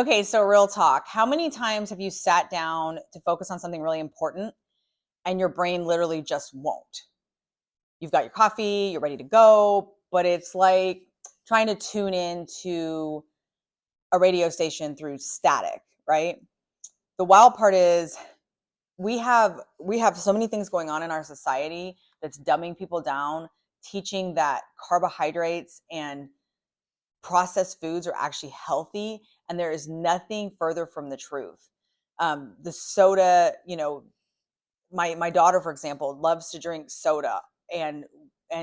Okay, so real talk. How many times have you sat down to focus on something really important and your brain literally just won't? You've got your coffee, you're ready to go, but it's like trying to tune into a radio station through static, right? The wild part is we have so many things going on in our society that's dumbing people down, teaching that carbohydrates and processed foods are actually healthy, and there is nothing further from the truth. The soda, my daughter, for example, loves to drink soda, and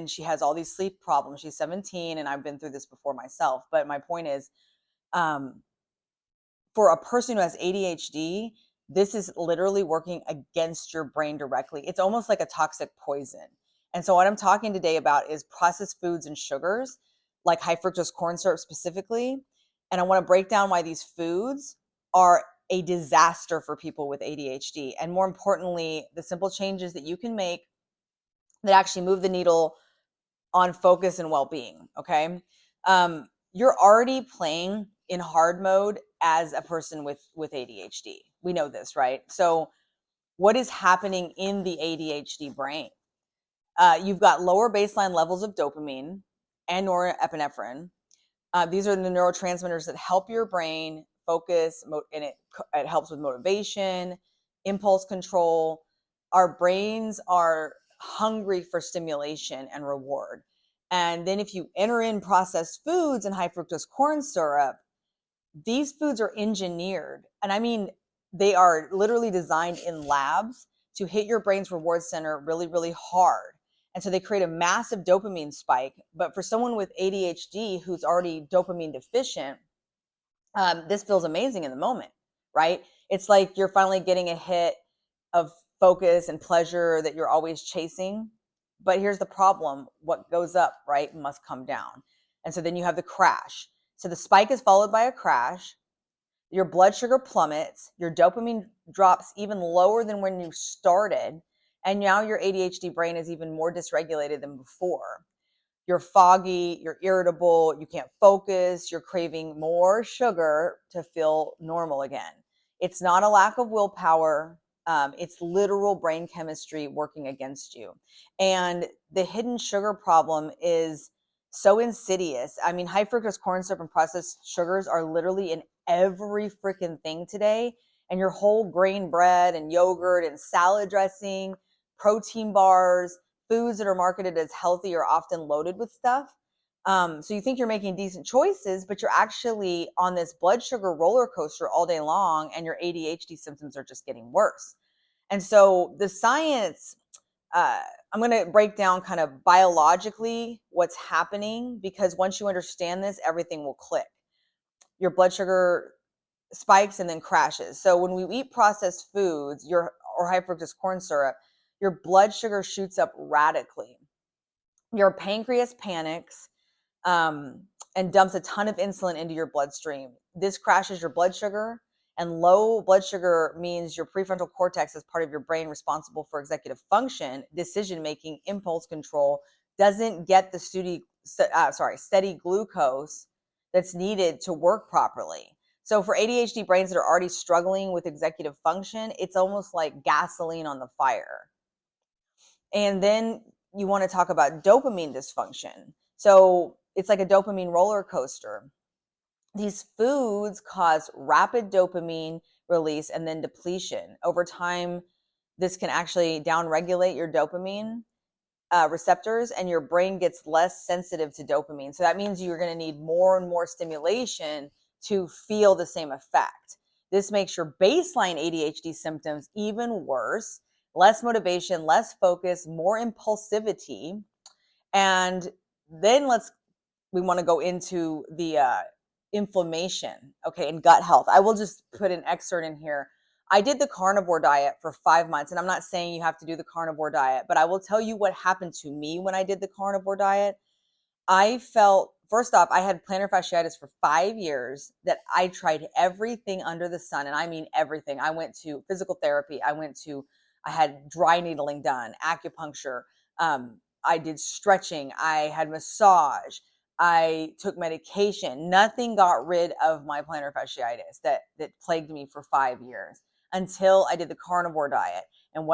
she has all these sleep problems. She's 17, and I've been through this before myself. But my point is, um, for a person who has ADHD, this is literally working against your brain directly. It's almost like a toxic poison. And so, what I'm talking today about is processed foods and sugars, like high fructose corn syrup specifically. And I want to break down why these foods are a disaster for people with ADHD. And more importantly, the simple changes that you can make that actually move the needle on focus and well-being. Okay. You're already playing in hard mode as a person with ADHD. We know this, right? So what is happening in the ADHD brain? You've got lower baseline levels of dopamine and norepinephrine. These are the neurotransmitters that help your brain focus, and it helps with motivation, impulse control. Our brains are hungry for stimulation and reward. And then if you enter in processed foods and high fructose corn syrup, these foods are engineered. And I mean, they are literally designed in labs to hit your brain's reward center really, really hard. And so they create a massive dopamine spike. But for someone with ADHD who's already dopamine deficient, this feels amazing in the moment, right? It's like you're finally getting a hit of focus and pleasure that you're always chasing. But here's the problem: what goes up, right, must come down. And so then you have the crash. So the spike is followed by a crash. Your blood sugar plummets, your dopamine drops even lower than when you started, and now your ADHD brain is even more dysregulated than before. You're foggy, you're irritable, you can't focus, you're craving more sugar to feel normal again. It's not a lack of willpower. It's literal brain chemistry working against you. And the hidden sugar problem is so insidious. I mean, high fructose corn syrup and processed sugars are literally in every freaking thing today. And your whole grain bread and yogurt and salad dressing, protein bars, foods that are marketed as healthy are often loaded with stuff. So you think you're making decent choices, but you're actually on this blood sugar roller coaster all day long, and your ADHD symptoms are just getting worse. And so the science, uh, I'm going to break down kind of biologically what's happening, because once you understand this, everything will click. Your blood sugar spikes and then crashes. So when we eat processed foods, or high fructose corn syrup, your blood sugar shoots up radically. Your pancreas panics, and dumps a ton of insulin into your bloodstream. This crashes your blood sugar, and low blood sugar means your prefrontal cortex is part of your brain responsible for executive function, decision making, impulse control, doesn't get the steady glucose that's needed to work properly. So for ADHD brains that are already struggling with executive function, it's almost like gasoline on the fire. And then you want to talk about dopamine dysfunction. So it's like a dopamine roller coaster. These foods cause rapid dopamine release and then depletion. Over time, this can actually downregulate your dopamine receptors, and your brain gets less sensitive to dopamine. So that means you're going to need more and more stimulation to feel the same effect. This makes your baseline ADHD symptoms even worse: less motivation, less focus, more impulsivity. And then we want to go into the inflammation, okay, and gut health. I will just put an excerpt in here. I did the carnivore diet for 5 months, and I'm not saying you have to do the carnivore diet, but I will tell you what happened to me when I did the carnivore diet. I felt, first off, I had plantar fasciitis for 5 years, that I tried everything under the sun. And I mean everything. I went to physical therapy. I had dry needling done, acupuncture. I did stretching. I had massage. I took medication. Nothing got rid of my plantar fasciitis that plagued me for 5 years until I did the carnivore diet. And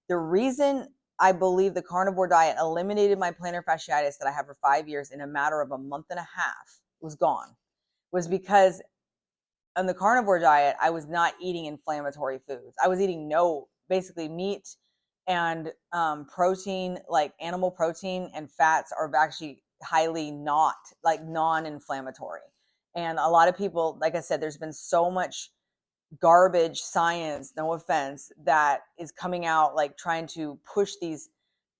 the reason I believe the carnivore diet eliminated my plantar fasciitis that I have for 5 years in a matter of a month and a half, was gone, was because on the carnivore diet, I was not eating inflammatory foods. I was eating basically meat and protein, like animal protein and fats are actually highly non-inflammatory. And a lot of people, like I said, there's been so much garbage science, no offense, that is coming out, like trying to push these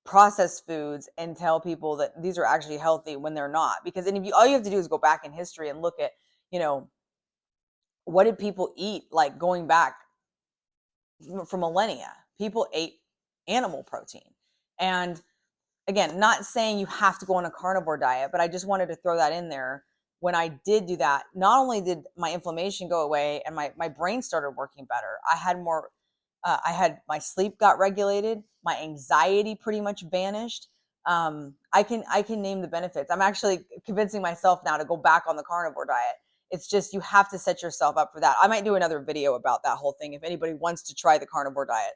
processed foods and tell people that these are actually healthy when they're not. Because all you have to do is go back in history and look at, what did people eat, like going back for millennia? People ate animal protein. And again, not saying you have to go on a carnivore diet, but I just wanted to throw that in there. When I did do that, not only did my inflammation go away and my brain started working better, I had my sleep got regulated, my anxiety pretty much vanished. I can name the benefits. I'm actually convincing myself now to go back on the carnivore diet. It's just, you have to set yourself up for that. I might do another video about that whole thing if anybody wants to try the carnivore diet.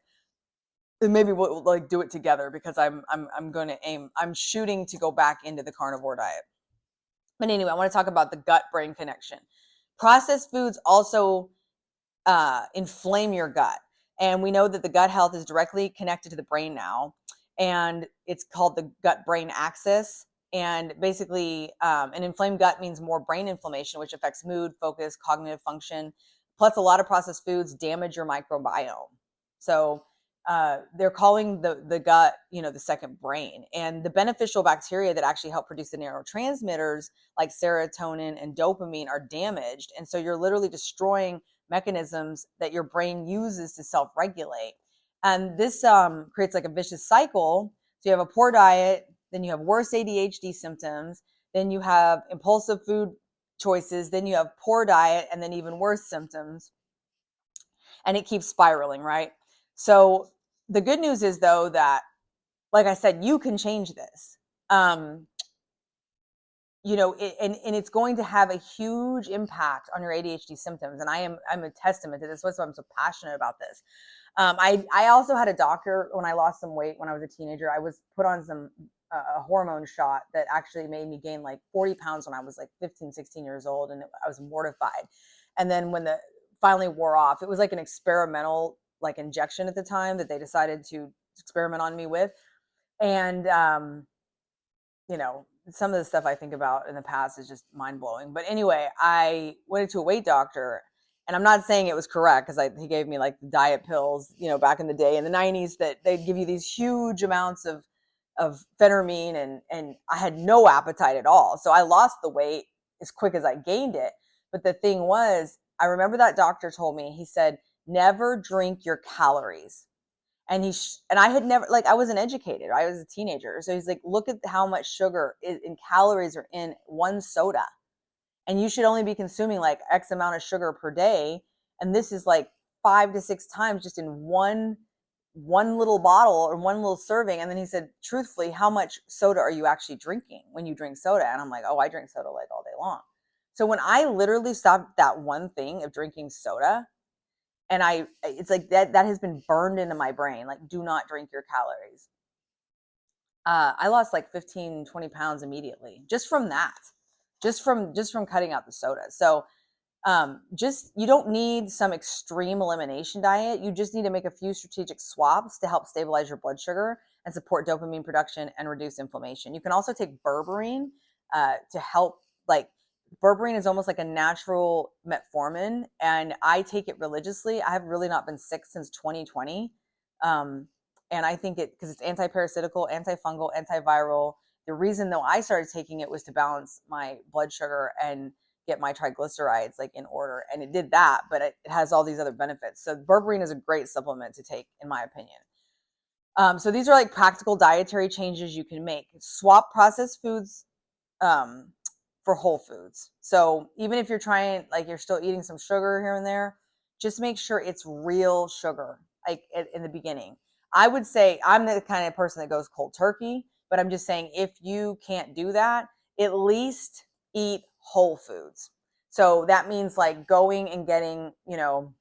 And maybe we'll like do it together, because I'm shooting to go back into the carnivore diet. But anyway, I want to talk about the gut-brain connection. Processed foods also inflame your gut. And we know that the gut health is directly connected to the brain now. And it's called the gut-brain axis. And basically, an inflamed gut means more brain inflammation, which affects mood, focus, cognitive function. Plus, a lot of processed foods damage your microbiome. So they're calling the gut, the second brain. And the beneficial bacteria that actually help produce the neurotransmitters like serotonin and dopamine are damaged. And so you're literally destroying mechanisms that your brain uses to self-regulate. And this creates like a vicious cycle. So you have a poor diet, then you have worse ADHD symptoms, then you have impulsive food choices, then you have poor diet, and then even worse symptoms. And it keeps spiraling, right? So the good news is, though, that, like I said, you can change this. And it's going to have a huge impact on your ADHD symptoms. And I'm a testament to this. That's why I'm so passionate about this. I also had a doctor when I lost some weight when I was a teenager. I was put on a hormone shot that actually made me gain like 40 pounds when I was like 15, 16 years old. And I was mortified. And then when finally wore off, it was like an experimental like injection at the time that they decided to experiment on me with. And, some of the stuff I think about in the past is just mind blowing. But anyway, I went to a weight doctor, and I'm not saying it was correct, because he gave me like diet pills, back in the day in the 90s, that they'd give you these huge amounts of phentermine, and I had no appetite at all. So I lost the weight as quick as I gained it. But the thing was, I remember that doctor told me, he said, never drink your calories. And I had never, like, I wasn't educated. I was a teenager. So he's like, look at how much sugar in calories are in one soda. And you should only be consuming like X amount of sugar per day. And this is like 5 to 6 times just in one little bottle or one little serving. And then he said, truthfully, how much soda are you actually drinking when you drink soda? And I'm like, oh, I drink soda like all day long. So when I literally stopped that one thing of drinking soda, and it's like that has been burned into my brain, like, do not drink your calories. I lost like 15, 20 pounds immediately just from that, just from cutting out the soda. So you don't need some extreme elimination diet. You just need to make a few strategic swaps to help stabilize your blood sugar and support dopamine production and reduce inflammation. You can also take berberine to help, like, berberine is almost like a natural metformin, and I take it religiously. I have really not been sick since 2020. And I think because it's anti-parasitical, antifungal, antiviral. The reason, though, I started taking it was to balance my blood sugar and get my triglycerides like in order. And it did that, but it has all these other benefits. So berberine is a great supplement to take, in my opinion. So these are like practical dietary changes you can make. Swap processed foods for whole foods. So even if you're trying, like, you're still eating some sugar here and there, just make sure it's real sugar, like in the beginning. I would say I'm the kind of person that goes cold turkey, but I'm just saying, if you can't do that, at least eat whole foods. So that means like going and getting, you know,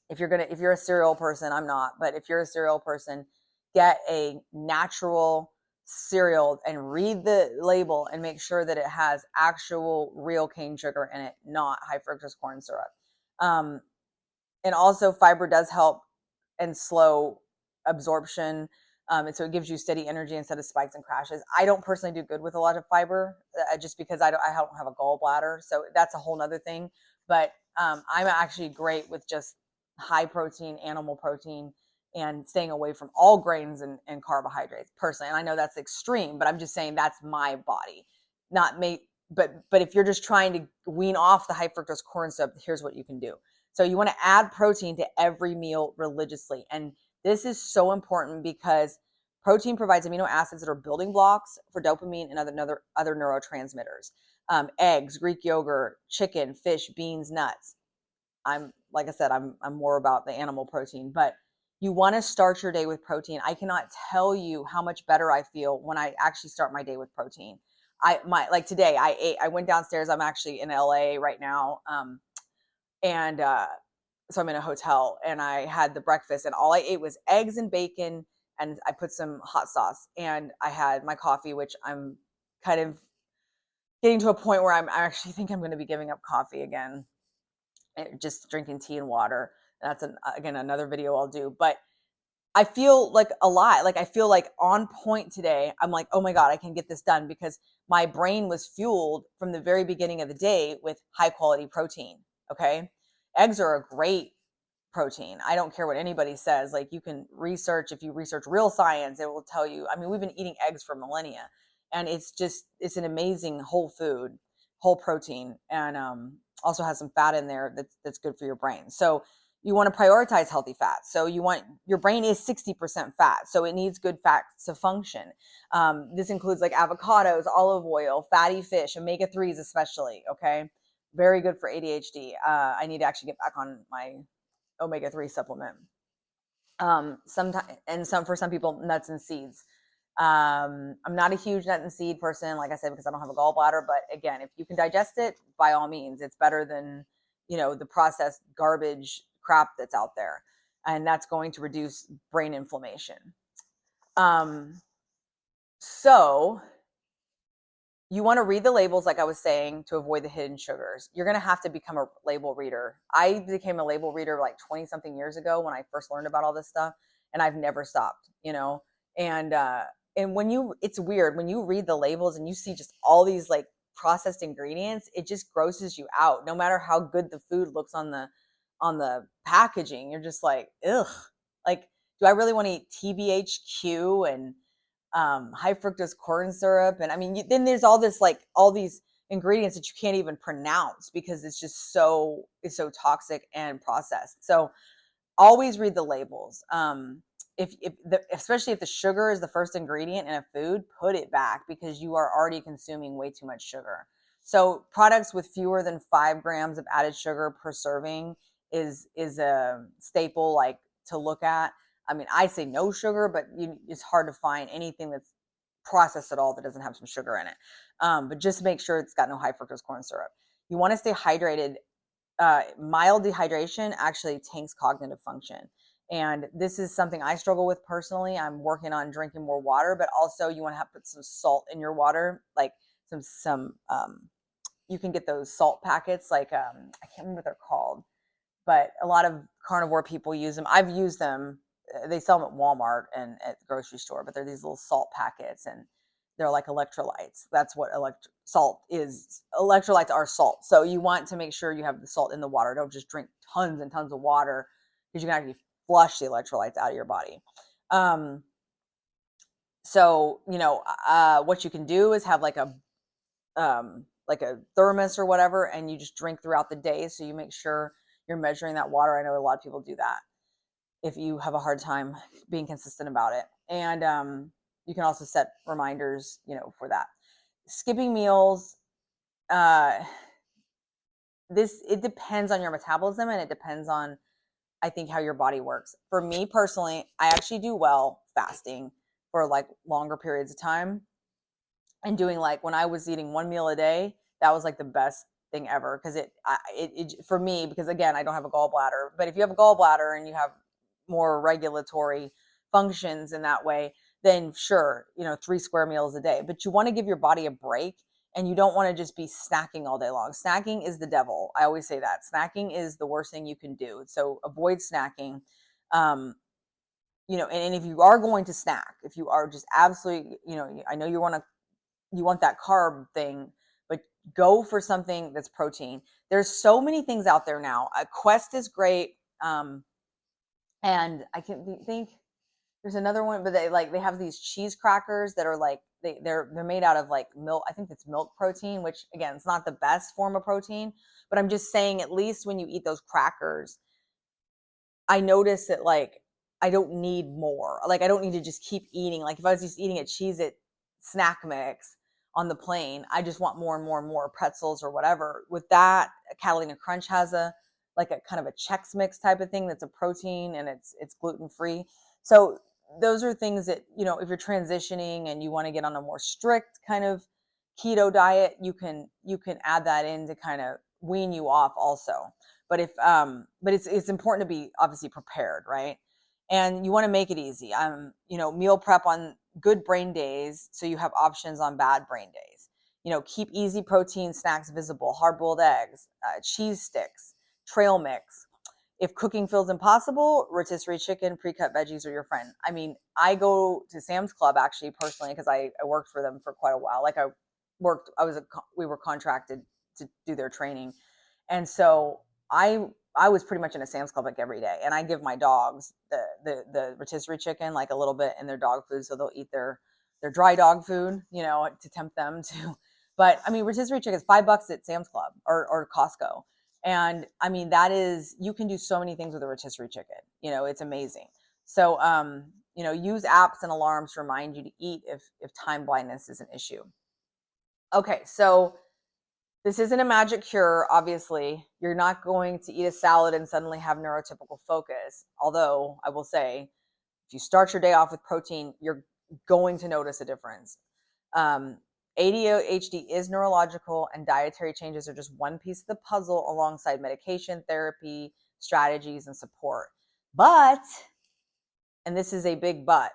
if you're a cereal person, I'm not, but if you're a cereal person, get a natural cereal and read the label and make sure that it has actual real cane sugar in it, not high fructose corn syrup. And also fiber does help and slow absorption. And so it gives you steady energy instead of spikes and crashes. I don't personally do good with a lot of fiber just because I don't have a gallbladder. So that's a whole nother thing. But I'm actually great with just high protein, animal protein, and staying away from all grains and carbohydrates personally. And I know that's extreme, but I'm just saying that's my body, not me. But if you're just trying to wean off the high fructose corn syrup, here's what you can do. So you want to add protein to every meal religiously. And this is so important because protein provides amino acids that are building blocks for dopamine and other neurotransmitters. Eggs, Greek yogurt, chicken, fish, beans, nuts. Like I said, I'm more about the animal protein, but you want to start your day with protein. I cannot tell you how much better I feel when I actually start my day with protein. Like today I went downstairs. I'm actually in LA right now. And so I'm in a hotel and I had the breakfast and all I ate was eggs and bacon and I put some hot sauce and I had my coffee, which I'm kind of getting to a point where I actually think I'm going to be giving up coffee again, just drinking tea and water. That's again, another video I'll do, but I feel like a lot. Like I feel like on point today. I'm like, oh my God, I can get this done because my brain was fueled from the very beginning of the day with high quality protein. Okay. Eggs are a great protein. I don't care what anybody says. Like you can research, if you research real science, it will tell you. I mean, we've been eating eggs for millennia and it's an amazing whole food, whole protein. And also has some fat in there that's good for your brain. So you want to prioritize healthy fats. So your brain is 60% fat. So it needs good fats to function. This includes like avocados, olive oil, fatty fish, omega-3s especially. Okay. Very good for ADHD. I need to actually get back on my omega-3 supplement. For some people, nuts and seeds. I'm not a huge nut and seed person, like I said, because I don't have a gallbladder. But again, if you can digest it, by all means, it's better than, the processed garbage crap that's out there. And that's going to reduce brain inflammation. So you want to read the labels, like I was saying, to avoid the hidden sugars. You're going to have to become a label reader. I became a label reader like 20 something years ago when I first learned about all this stuff, and I've never stopped, and it's weird when you read the labels and you see just all these like processed ingredients, it just grosses you out. No matter how good the food looks on the packaging, you're just like, ugh, like, do I really want to eat TBHQ and high fructose corn syrup? And I mean, then there's all these ingredients that you can't even pronounce because it's so toxic and processed. So always read the labels. Especially if the sugar is the first ingredient in a food, put it back because you are already consuming way too much sugar. So products with fewer than 5 grams of added sugar per serving is a staple like to look at. I mean, I say no sugar, but it's hard to find anything that's processed at all that doesn't have some sugar in it. But just make sure it's got no high fructose corn syrup. You want to stay hydrated. Mild dehydration actually tanks cognitive function. And this is something I struggle with personally. I'm working on drinking more water, but also you want to put some salt in your water, like some you can get those salt packets, like I can't remember what they're called, but a lot of carnivore people use them. I've used them. They sell them at Walmart and at the grocery store, but they're these little salt packets and they're like electrolytes. That's what salt is. Electrolytes are salt. So you want to make sure you have the salt in the water. Don't just drink tons and tons of water because you can actually flush the electrolytes out of your body. So, what you can do is have like a thermos or whatever, and you just drink throughout the day. So you make sure you're measuring that water. I know a lot of people do that if you have a hard time being consistent about it. And you can also set reminders, for that. Skipping meals, it depends on your metabolism and it depends on, I think, how your body works. For me personally, I actually do well fasting for like longer periods of time. and doing like, when I was eating one meal a day, that was like the best thing ever. Cause it for me, because again, I don't have a gallbladder, but if you have a gallbladder and you have more regulatory functions in that way, then sure, 3 square meals a day, but you want to give your body a break, and you don't want to just be snacking all day long. Snacking is the devil. I always say that snacking is the worst thing you can do. So avoid snacking. And if you are going to snack, if you are just absolutely, I know you want that carb thing, but go for something that's protein. There's so many things out there now. Quest is great. And I can think there's another one, but they have these cheese crackers that are like, they're made out of like milk. I think it's milk protein, which again, it's not the best form of protein, but I'm just saying, at least when you eat those crackers, I notice that like, I don't need more. Like, I don't need to just keep eating. Like if I was just eating a Cheez-It snack mix on the plane, I just want more and more and more pretzels or whatever. With that, Catalina Crunch has a kind of a Chex Mix type of thing that's a protein, and it's gluten free. So those are things that, if you're transitioning and you want to get on a more strict kind of keto diet, you can add that in to kind of wean you off also. But it's important to be obviously prepared, right? And you want to make it easy. Meal prep on good brain days, so you have options on bad brain days. Keep easy protein snacks visible: hard-boiled eggs, cheese sticks, trail mix. If cooking feels impossible, rotisserie chicken, pre-cut veggies are your friend. I mean, I go to Sam's Club actually personally, because I worked for them for quite a while. Like we were contracted to do their training. And so I was pretty much in a Sam's Club like every day, and I give my dogs the rotisserie chicken, like a little bit in their dog food, so they'll eat their dry dog food, to tempt them to. But I mean, rotisserie chicken is $5 at Sam's Club or Costco, and I mean, you can do so many things with a rotisserie chicken. It's amazing. So use apps and alarms to remind you to eat if time blindness is an issue. Okay, so this isn't a magic cure, obviously. You're not going to eat a salad and suddenly have neurotypical focus. Although I will say, if you start your day off with protein, you're going to notice a difference. ADHD is neurological, and dietary changes are just one piece of the puzzle alongside medication, therapy, strategies, and support. But, and this is a big but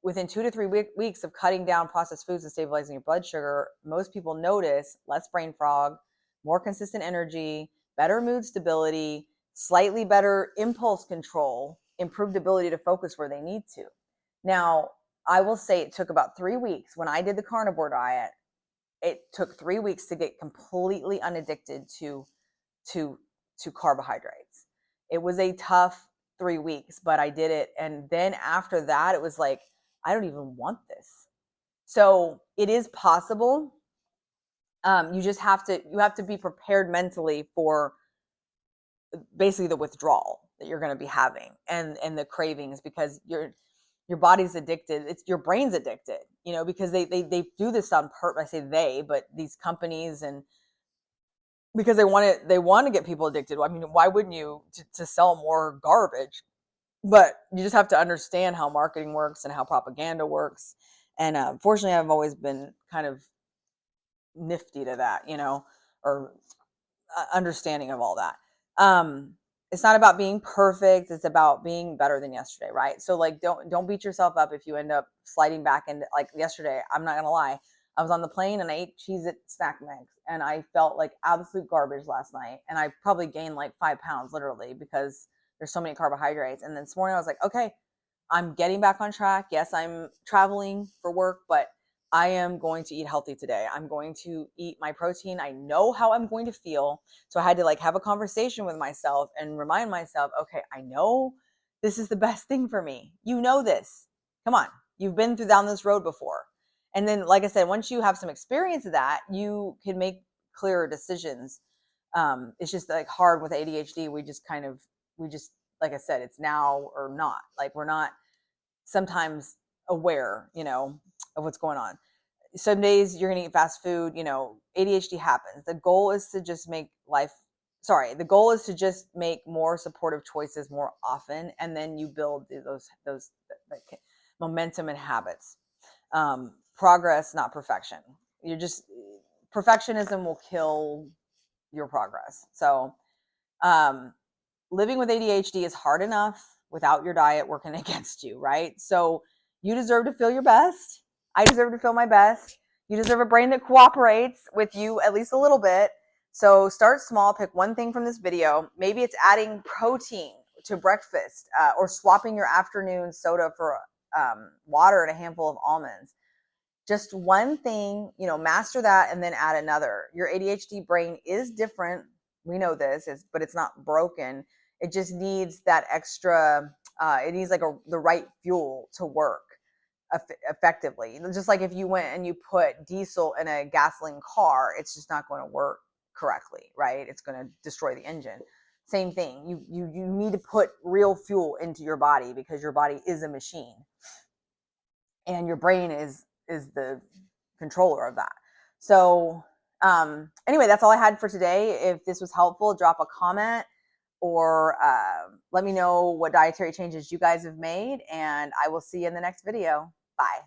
within 2 to 3 weeks of cutting down processed foods and stabilizing your blood sugar, most people notice less brain fog, more consistent energy, better mood stability, slightly better impulse control, improved ability to focus where they need to. Now, I will say it took about 3 weeks. When I did the carnivore diet, it took 3 weeks to get completely unaddicted to carbohydrates. It was a tough 3 weeks, but I did it. And then after that, it was like, I don't even want this. So it is possible. You just have to be prepared mentally for basically the withdrawal that you're going to be having and the cravings, because your body's addicted. It's your brain's addicted, because they do this on purpose. I say they, but these companies, and because they want to get people addicted. I mean, why wouldn't you to sell more garbage? But you just have to understand how marketing works and how propaganda works. And fortunately, I've always been kind of nifty to that, or understanding of all that. It's not about being perfect. It's about being better than yesterday, right? So like, don't beat yourself up if you end up sliding back into, like yesterday, I'm not going to lie. I was on the plane and I ate Cheez-It snack mix, and I felt like absolute garbage last night. And I probably gained like 5 pounds literally, because there's so many carbohydrates. And then this morning I was like, okay, I'm getting back on track. Yes, I'm traveling for work, but I am going to eat healthy today. I'm going to eat my protein. I know how I'm going to feel. So I had to like have a conversation with myself and remind myself, okay, I know this is the best thing for me. You know this. Come on. You've been down this road before. And then, like I said, once you have some experience of that, you can make clearer decisions. It's just like hard with ADHD. We just, like I said, it's now or not. Like, we're not sometimes aware, of what's going on. Some days you're going to eat fast food, ADHD happens. The goal is to just make more supportive choices more often. And then you build those momentum and habits. progress, not perfection. Perfectionism will kill your progress. So, living with ADHD is hard enough without your diet working against you, right? So you deserve to feel your best. I deserve to feel my best. You deserve a brain that cooperates with you at least a little bit. So start small, pick one thing from this video. Maybe it's adding protein to breakfast, or swapping your afternoon soda for water and a handful of almonds. Just one thing, master that and then add another. Your ADHD brain is different. We know this, but it's not broken. It just needs that extra, it needs like the right fuel to work effectively. Just like if you went and you put diesel in a gasoline car, it's just not going to work correctly, right? It's going to destroy the engine. Same thing. You need to put real fuel into your body, because your body is a machine and your brain is the controller of that. So anyway, that's all I had for today. If this was helpful, drop a comment, or let me know what dietary changes you guys have made, and I will see you in the next video. Bye.